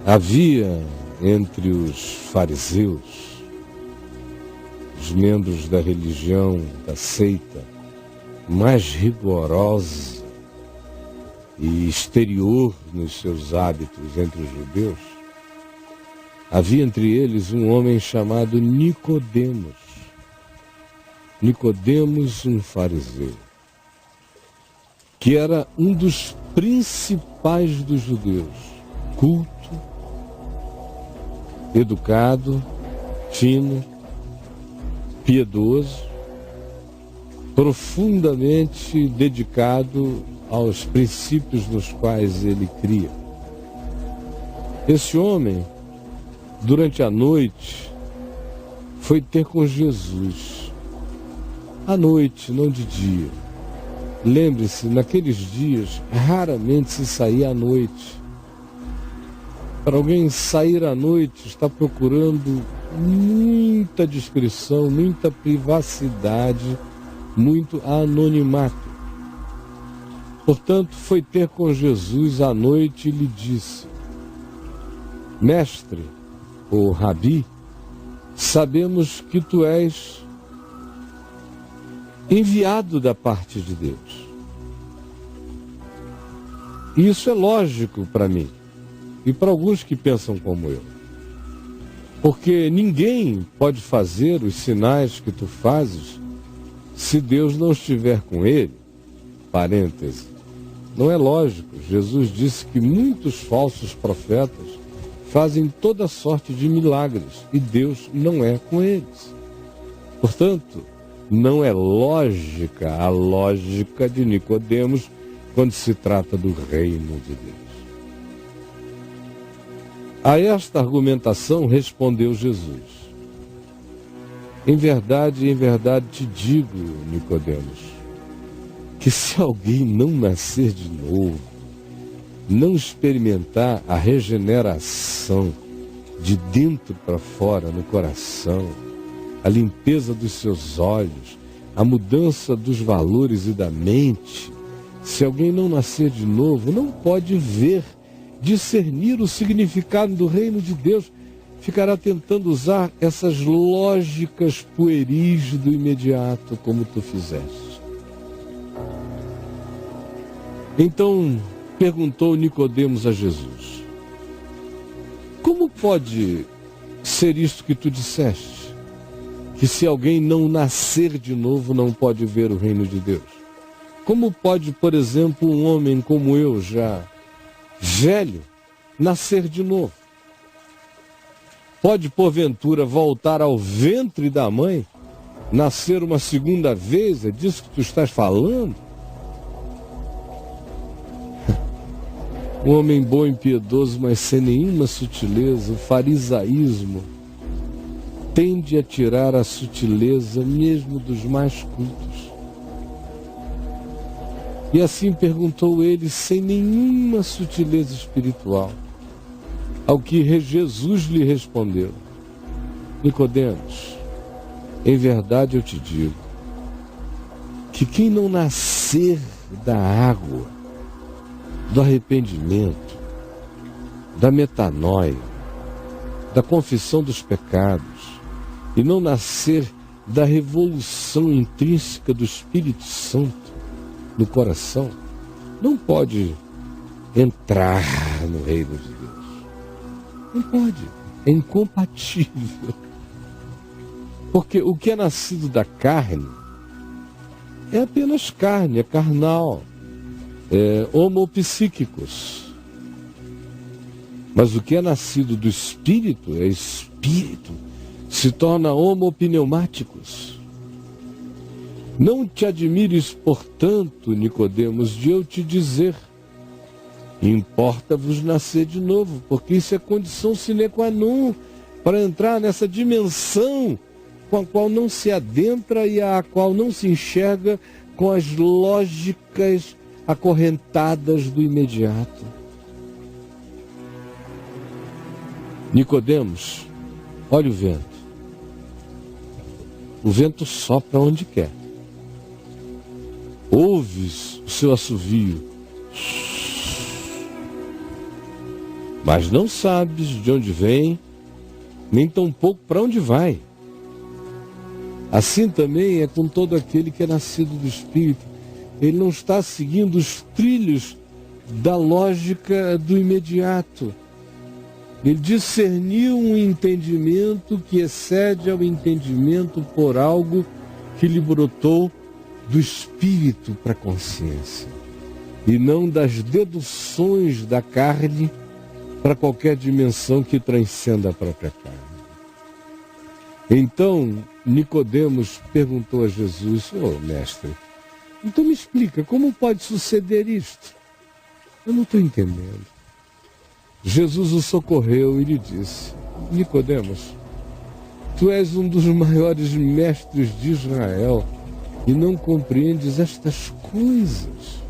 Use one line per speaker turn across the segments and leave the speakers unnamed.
Havia entre os fariseus, os membros da religião, da seita mais rigorosa e exterior nos seus hábitos entre os judeus, havia entre eles um homem chamado Nicodemos. Nicodemos, um fariseu, que era um dos principais dos judeus, culto, educado, fino, piedoso, profundamente dedicado aos princípios nos quais ele cria. Esse homem, durante a noite, foi ter com Jesus. À noite, não de dia. Lembre-se, naqueles dias, raramente se saía à noite. Para alguém sair à noite, está procurando muita discrição, muita privacidade, muito anonimato. Portanto, foi ter com Jesus à noite e lhe disse: Mestre, ou Rabi, sabemos que tu és enviado da parte de Deus. E isso é lógico para mim e para alguns que pensam como eu. Porque ninguém pode fazer os sinais que tu fazes se Deus não estiver com ele. Parêntese. Não é lógico. Jesus disse que muitos falsos profetas fazem toda sorte de milagres e Deus não é com eles. Portanto, não é lógica a lógica de Nicodemos quando se trata do reino de Deus. A esta argumentação respondeu Jesus: em verdade te digo, Nicodemos, que se alguém não nascer de novo, não experimentar a regeneração de dentro para fora no coração, a limpeza dos seus olhos, a mudança dos valores e da mente, se alguém não nascer de novo, não pode ver, discernir o significado do reino de Deus, ficará tentando usar essas lógicas pueris do imediato, como tu fizeste. Então perguntou Nicodemos a Jesus: como pode ser isto que tu disseste? Que se alguém não nascer de novo, não pode ver o reino de Deus. Como pode, por exemplo, um homem como eu, já velho, nascer de novo? Pode, porventura, voltar ao ventre da mãe, nascer uma segunda vez? É disso que tu estás falando? Um homem bom e piedoso, mas sem nenhuma sutileza, o farisaísmo tende a tirar a sutileza mesmo dos mais cultos. E assim perguntou ele, sem nenhuma sutileza espiritual, ao que Jesus lhe respondeu: Nicodemos, em verdade eu te digo, que quem não nascer da água, do arrependimento, da metanoia, da confissão dos pecados, e não nascer da revolução intrínseca do Espírito Santo no coração, não pode entrar no reino de Deus. Não pode. É incompatível. Porque o que é nascido da carne é apenas carne, é carnal, é homopsíquicos. Mas o que é nascido do Espírito é Espírito, se torna homopneumáticos. Não te admires, portanto, Nicodemos, de eu te dizer: importa-vos nascer de novo, porque isso é condição sine qua non para entrar nessa dimensão com a qual não se adentra e a qual não se enxerga com as lógicas acorrentadas do imediato. Nicodemos, olha o vento. O vento sopra onde quer. Ouves o seu assovio. mas não sabes de onde vem, nem tampouco para onde vai. Assim também é com todo aquele que é nascido do Espírito. Ele não está seguindo os trilhos da lógica do imediato. Ele discerniu um entendimento que excede ao entendimento por algo que lhe brotou do Espírito para a consciência, e não das deduções da carne para qualquer dimensão que transcenda a própria carne. Então, Nicodemos perguntou a Jesus: mestre, então me explica, como pode suceder isto? Eu não estou entendendo. Jesus o socorreu e lhe disse: Nicodemos, tu és um dos maiores mestres de Israel e não compreendes estas coisas.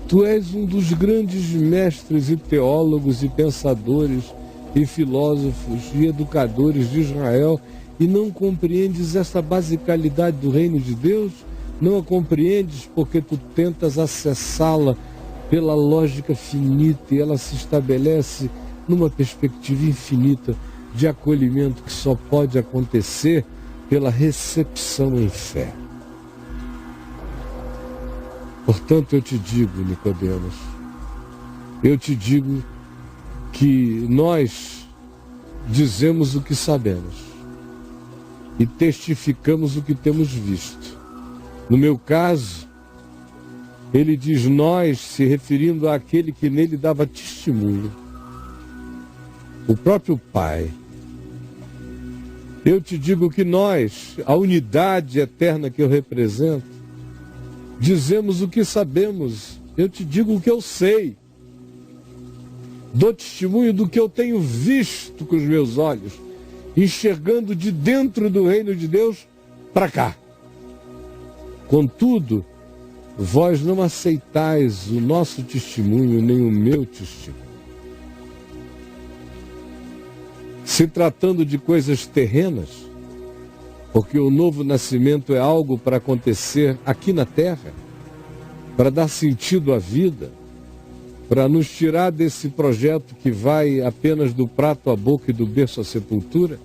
Tu és um dos grandes mestres e teólogos e pensadores e filósofos e educadores de Israel e não compreendes esta basicalidade do reino de Deus? Não a compreendes porque tu tentas acessá-la pela lógica finita, e ela se estabelece numa perspectiva infinita de acolhimento que só pode acontecer pela recepção em fé. Portanto, eu te digo, Nicodemos, eu te digo que nós dizemos o que sabemos e testificamos o que temos visto. No meu caso, ele diz nós, se referindo àquele que nele dava testemunho, o próprio Pai. Eu te digo que nós, a unidade eterna que eu represento, dizemos o que sabemos. Eu te digo o que eu sei. Dou testemunho do que eu tenho visto com os meus olhos, enxergando de dentro do reino de Deus para cá. Contudo, vós não aceitais o nosso testemunho, nem o meu testemunho. Se tratando de coisas terrenas, porque o novo nascimento é algo para acontecer aqui na terra, para dar sentido à vida, para nos tirar desse projeto que vai apenas do prato à boca e do berço à sepultura,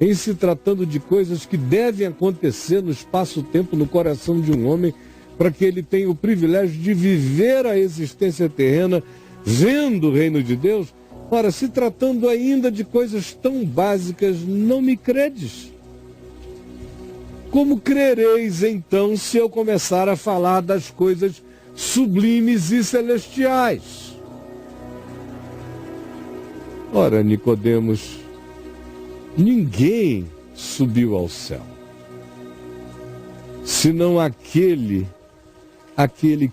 em se tratando de coisas que devem acontecer no espaço-tempo, no coração de um homem, para que ele tenha o privilégio de viver a existência terrena, vendo o reino de Deus. Ora, se tratando ainda de coisas tão básicas, não me credes. Como crereis, então, se eu começar a falar das coisas sublimes e celestiais? Ora, Nicodemos, ninguém subiu ao céu, senão aquele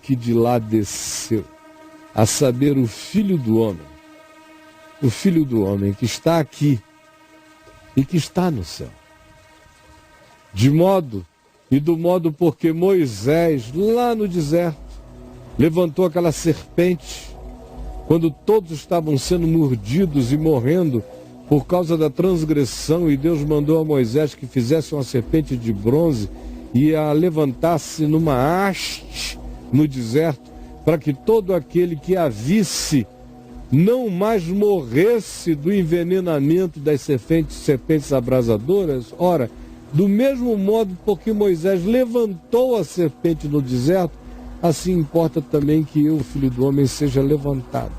que de lá desceu, a saber, o Filho do Homem. O Filho do Homem que está aqui e que está no céu. Do modo porque Moisés, lá no deserto, levantou aquela serpente, quando todos estavam sendo mordidos e morrendo por causa da transgressão, e Deus mandou a Moisés que fizesse uma serpente de bronze e a levantasse numa haste no deserto, para que todo aquele que a visse não mais morresse do envenenamento das serpentes abrasadoras. Ora, do mesmo modo, porque Moisés levantou a serpente no deserto, assim importa também que eu, o Filho do Homem, seja levantado,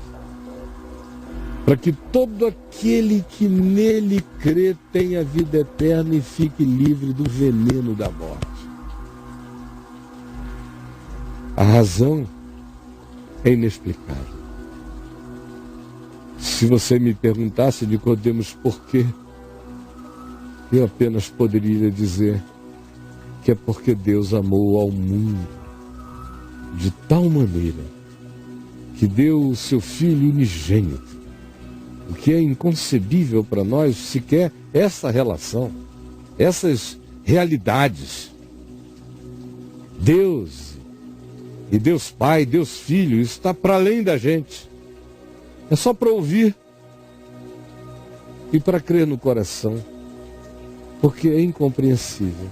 para que todo aquele que nele crê tenha vida eterna e fique livre do veneno da morte. A razão é inexplicável. Se você me perguntasse, Nicodemos, por quê, eu apenas poderia dizer que é porque Deus amou ao mundo de tal maneira que deu o seu Filho unigênito, o que é inconcebível para nós sequer essa relação, essas realidades. Deus e Deus Pai, Deus Filho, isso está para além da gente. É só para ouvir e para crer no coração, porque é incompreensível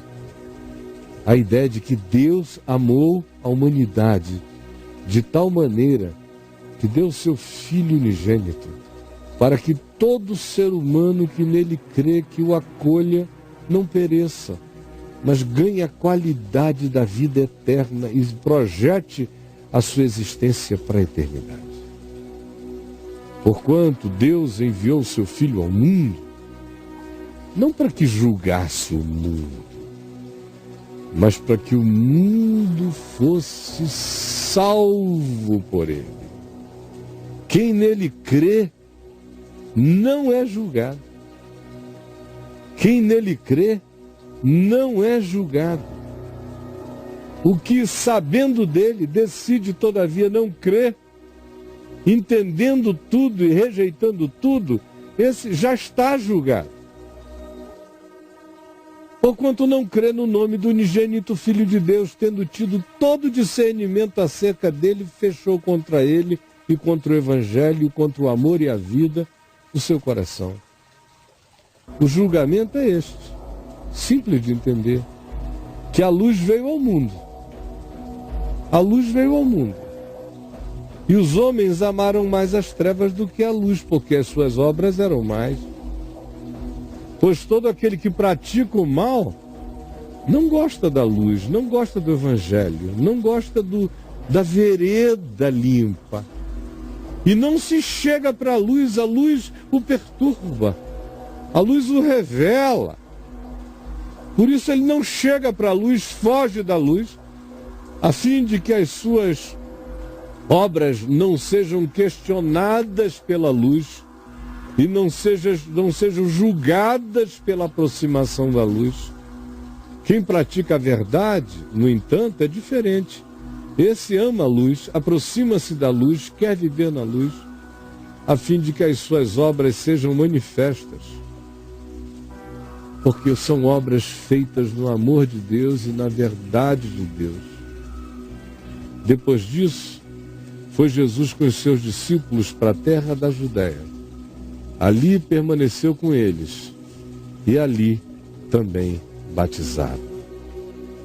a ideia de que Deus amou a humanidade de tal maneira que deu o seu Filho unigênito, para que todo ser humano que nele crê, que o acolha, não pereça, mas ganhe a qualidade da vida eterna e projete a sua existência para a eternidade. Porquanto Deus enviou o seu Filho ao mundo, não para que julgasse o mundo, mas para que o mundo fosse salvo por ele. Quem nele crê não é julgado. Quem nele crê não é julgado. O que, sabendo dele, decide todavia não crer, entendendo tudo e rejeitando tudo, esse já está julgado. Porquanto não crê no nome do unigênito Filho de Deus, tendo tido todo discernimento acerca dele, fechou contra ele e contra o Evangelho, contra o amor e a vida, o seu coração. O julgamento é este, simples de entender, que a luz veio ao mundo. A luz veio ao mundo. E os homens amaram mais as trevas do que a luz, porque as suas obras eram mais. Pois todo aquele que pratica o mal não gosta da luz, não gosta do Evangelho, não gosta da vereda limpa. E não se chega para a luz o perturba, a luz o revela. Por isso ele não chega para a luz, foge da luz, a fim de que as suas obras não sejam questionadas pela luz, e não sejam julgadas pela aproximação da luz. Quem pratica a verdade, no entanto, é diferente. Esse ama a luz, aproxima-se da luz, quer viver na luz, a fim de que as suas obras sejam manifestas. Porque são obras feitas no amor de Deus e na verdade de Deus. Depois disso, foi Jesus com os seus discípulos para a terra da Judéia. Ali permaneceu com eles, e ali também batizado.